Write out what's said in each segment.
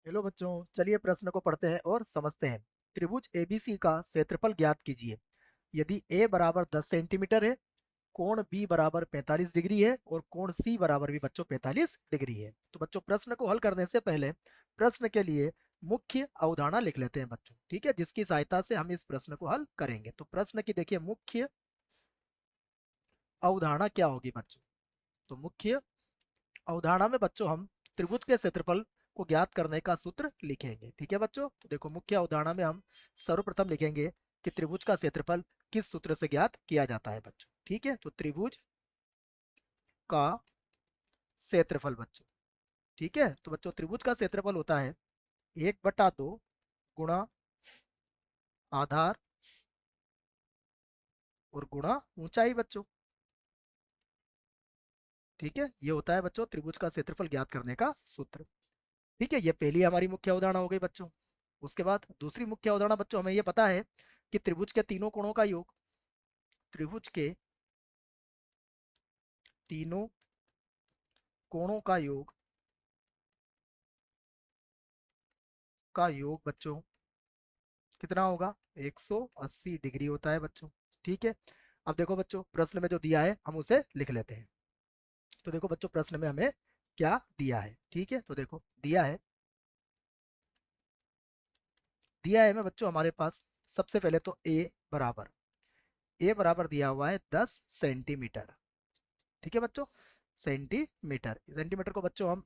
Hello बच्चों, चलिए प्रश्न को पढ़ते हैं और समझते हैं। त्रिभुज एबीसी का क्षेत्रफल ज्ञात कीजिए। यदि ए बराबर 10 सेंटीमीटर है, कोण बी बराबर 45 डिग्री है और कोण सी बराबर भी बच्चों 45 डिग्री है। तो बच्चों प्रश्न को हल करने से पहले प्रश्न के लिए मुख्य अवधारणा लिख लेते हैं बच्चों, ठीक है, जिसकी सहायता से हम इस प्रश्न को हल करेंगे। तो प्रश्न की देखिए मुख्य अवधारणा क्या होगी बच्चों। तो मुख्य अवधारणा में बच्चों हम त्रिभुज के क्षेत्रफल को ज्ञात करने का सूत्र लिखेंगे, ठीक है बच्चों। तो देखो मुख्य अवधारणा में हम सर्वप्रथम लिखेंगे कि त्रिभुज का क्षेत्रफल किस सूत्र से ज्ञात किया जाता है बच्चों, ठीक है। तो त्रिभुज का क्षेत्रफल बच्चों, ठीक है। तो बच्चों त्रिभुज का क्षेत्रफल होता है 1/2 गुणा आधार और गुणा ऊंचाई बच्चों, ठीक है। ये होता है बच्चों त्रिभुज का क्षेत्रफल ज्ञात करने का सूत्र, ठीक है। ये पहली हमारी मुख्य अवधारणा हो गई बच्चों। उसके बाद दूसरी मुख्य अवधारणा बच्चों हमें ये पता है कि त्रिभुज के तीनों कोणों का योग, त्रिभुज के तीनों कोणों का योग बच्चों कितना होगा, 180 डिग्री होता है बच्चों, ठीक है। अब देखो बच्चों प्रश्न में जो दिया है हम उसे लिख लेते हैं। तो देखो बच्चों प्रश्न में हमें क्या दिया है, ठीक है। तो देखो दिया है में बच्चों हमारे पास सबसे पहले तो ए बराबर दिया हुआ है 10 सेंटीमीटर, ठीक है बच्चों। सेंटीमीटर सेंटीमीटर को बच्चों हम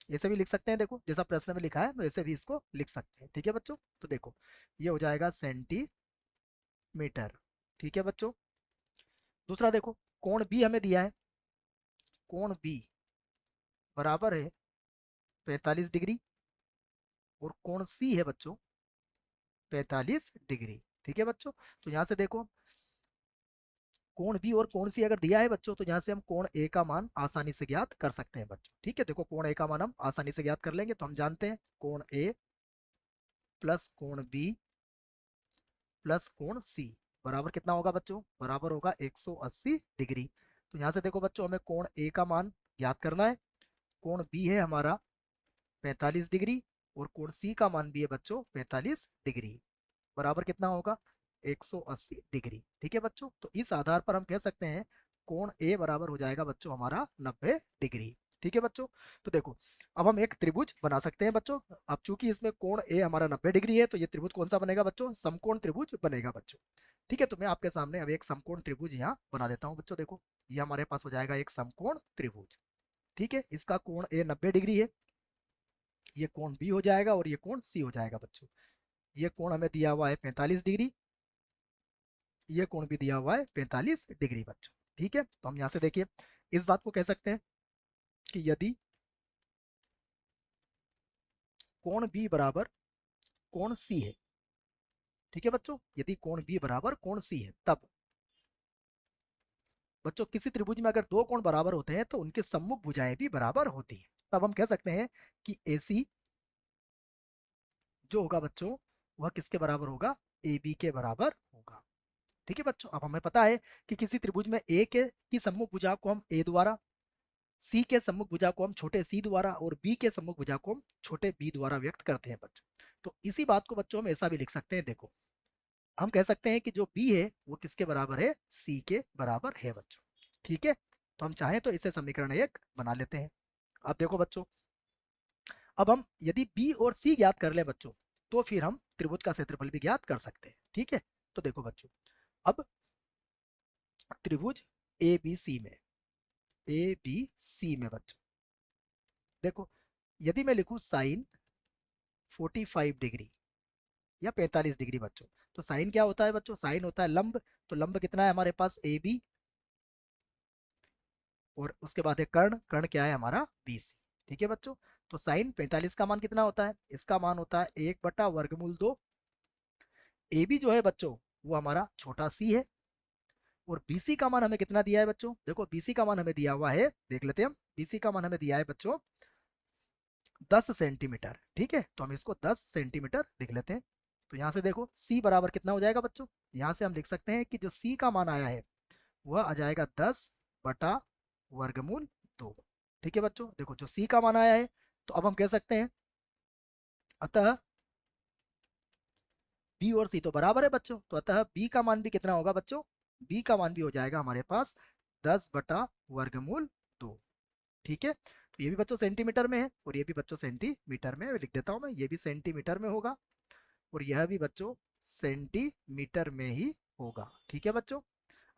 ऐसे भी लिख सकते हैं, देखो जैसा प्रश्न में लिखा है तो ऐसे भी इसको लिख सकते हैं, ठीक है बच्चों। तो देखो ये हो जाएगा सेंटीमीटर, ठीक है बच्चों। दूसरा देखो कोण बी हमें दिया है, कोण बी बराबर है 45 डिग्री और कोण सी है बच्चों 45 डिग्री, ठीक है बच्चों। तो यहाँ से देखो कोण बी और कोण सी अगर दिया है बच्चों तो यहाँ से हम कोण ए का मान आसानी से ज्ञात कर सकते हैं बच्चों, ठीक है। देखो कोण ए का मान हम आसानी से ज्ञात कर लेंगे। तो हम जानते हैं कोण ए प्लस कोण बी प्लस कोण सी बराबर कितना होगा बच्चों, बराबर होगा 180 डिग्री। तो यहाँ से देखो बच्चों हमें कोण ए का मान ज्ञात करना है। कोण बी है हमारा 45 डिग्री और कोण सी का मान भी है बच्चों 45 डिग्री, बराबर कितना होगा 180 डिग्री, ठीक है बच्चों। तो इस आधार पर हम कह सकते हैं कोण ए बराबर हो जाएगा बच्चों हमारा 90 डिग्री, ठीक है बच्चों। तो देखो अब हम एक त्रिभुज बना सकते हैं बच्चों। अब चूंकि इसमें कोण ए हमारा 90 डिग्री है तो ये त्रिभुज कौन सा बनेगा बच्चों, समकोण त्रिभुज बनेगा बच्चों, ठीक है। तो मैं आपके सामने अब एक समकोण त्रिभुज यहाँ बना देता हूँ बच्चों। देखो ये हमारे पास हो जाएगा एक समकोण त्रिभुज, ठीक है। इसका कोण ए 90 डिग्री है, ये कोण बी हो जाएगा और ये कोण सी हो जाएगा बच्चों। ये कोण हमें दिया हुआ है 45 डिग्री, ये कोण भी दिया हुआ है 45 डिग्री बच्चों, ठीक है। तो हम यहाँ से देखिए इस बात को कह सकते हैं कि यदि कोण बी बराबर कोण सी है, ठीक है बच्चों, यदि कोण बी बराबर कोण सी है तब बच्चों किसी त्रिभुज में अगर दो कोण बराबर होते हैं तो उनके सम्मुख भुजाएं भी बराबर होती हैं। तब हम कह सकते हैं कि AC जो होगा बच्चों वह किसके बराबर होगा, AB के बराबर होगा, ठीक है बच्चों। अब हमें पता है कि किसी त्रिभुज में A के की सम्मुख भुजा को हम A द्वारा, सी के सम्मुख भुजा को हम छोटे सी द्वारा और बी के सम्मुख भुजा को हम छोटे बी द्वारा व्यक्त करते हैं बच्चों। तो इसी बात को बच्चों हम ऐसा भी लिख सकते हैं, देखो हम कह सकते हैं कि जो बी है वो किसके बराबर है, सी के बराबर है बच्चों, ठीक है। तो हम चाहें तो इसे समीकरण एक बना लेते हैं। अब देखो बच्चों अब हम यदि बी और सी ज्ञात कर ले बच्चों तो फिर हम त्रिभुज का क्षेत्रफल भी ज्ञात कर सकते हैं, ठीक है। तो देखो बच्चों अब त्रिभुज ए बी सी में बच्चों देखो यदि मैं लिखूं साइन 45 डिग्री या 45 डिग्री बच्चों, तो साइन क्या होता है बच्चों, साइन होता है लंब। तो लंब कितना है हमारे पास AB और उसके बाद है कर्ण, कर्ण क्या है हमारा BC, ठीक है बच्चों। तो साइन 45 का मान कितना होता है, इसका मान होता है 1/√2। AB जो है बच्चों वो हमारा छोटा सी है और BC का मान हमें कितना दिया है बच्चों, देखो BC का मान हमें दिया हुआ है, देख लेते हैं हम। BC का मान हमें दिया है बच्चों 10 सेंटीमीटर, ठीक है। तो हम इसको 10 सेंटीमीटर लिख लेते हैं। तो यहाँ से देखो C बराबर कितना हो जाएगा बच्चों, यहाँ से हम लिख सकते हैं कि जो C का मान आया है वह आ जाएगा 10/√2, ठीक है बच्चों। देखो जो C का मान आया है तो अब हम कह सकते हैं अतः बी और सी तो बराबर है बच्चों, तो अतः बी का मान भी कितना होगा बच्चों, बी का मान भी हो जाएगा हमारे पास 10/वर्गमूल 2। ठीक है, तो ये भी बच्चों सेंटीमीटर में है और ये भी बच्चों सेंटीमीटर में लिख देता हूं मैं, ये भी सेंटीमीटर में होगा और यह भी बच्चों सेंटीमीटर में ही होगा। ठीक है बच्चों,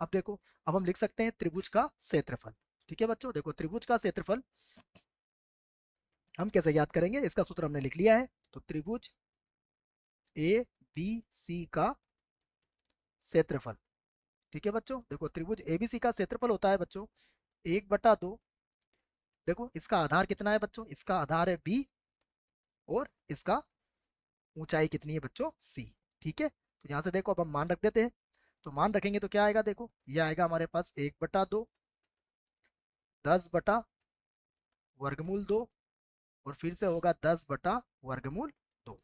अब देखो, अब हम लिख सकते हैं त्रिभुज का क्षेत्रफल। ठीक है बच्चों, देखो त्रिभुज का क्षेत्रफल हम कैसे ज्ञात करेंगे, इसका सूत्र हमने लिख लिया है। तो त्रिभुज ए बी सी का क्षेत्रफल। ठीक है बच्चों, देखो त्रिभुज एबीसी का क्षेत्रफल होता है बच्चों 1/2। देखो इसका आधार कितना है बच्चों, इसका आधार है बी और इसका ऊंचाई कितनी है बच्चों, सी। ठीक है, तो यहाँ से देखो अब हम मान रख देते हैं। तो मान रखेंगे तो क्या आएगा, देखो ये आएगा हमारे पास 1/2 10/वर्गमूल 2 और फिर से होगा 10/वर्गमूल 2।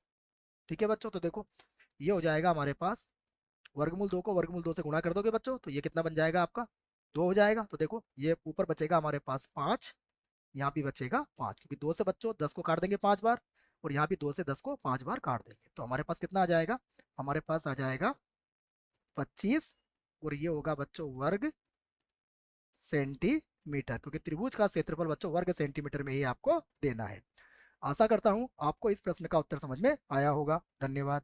ठीक है बच्चों, तो देखो ये हो जाएगा हमारे पास, वर्गमूल 2 को वर्गमूल 2 से गुणा कर दोगे बच्चों तो ये कितना बन जाएगा आपका, 2 हो जाएगा। तो देखो ये ऊपर बचेगा हमारे पास 5, यहाँ भी बचेगा 5, क्योंकि 2 से बच्चों 10 को काट देंगे 5 बार और यहाँ भी 2 से 10 को 5 बार काट देंगे, तो हमारे पास कितना आ जाएगा, हमारे पास आ जाएगा 25 और ये होगा बच्चों वर्ग सेंटीमीटर, क्योंकि त्रिभुज का क्षेत्रफल बच्चों वर्ग सेंटीमीटर में ही आपको देना है। आशा करता हूं आपको इस प्रश्न का उत्तर समझ में आया होगा। धन्यवाद।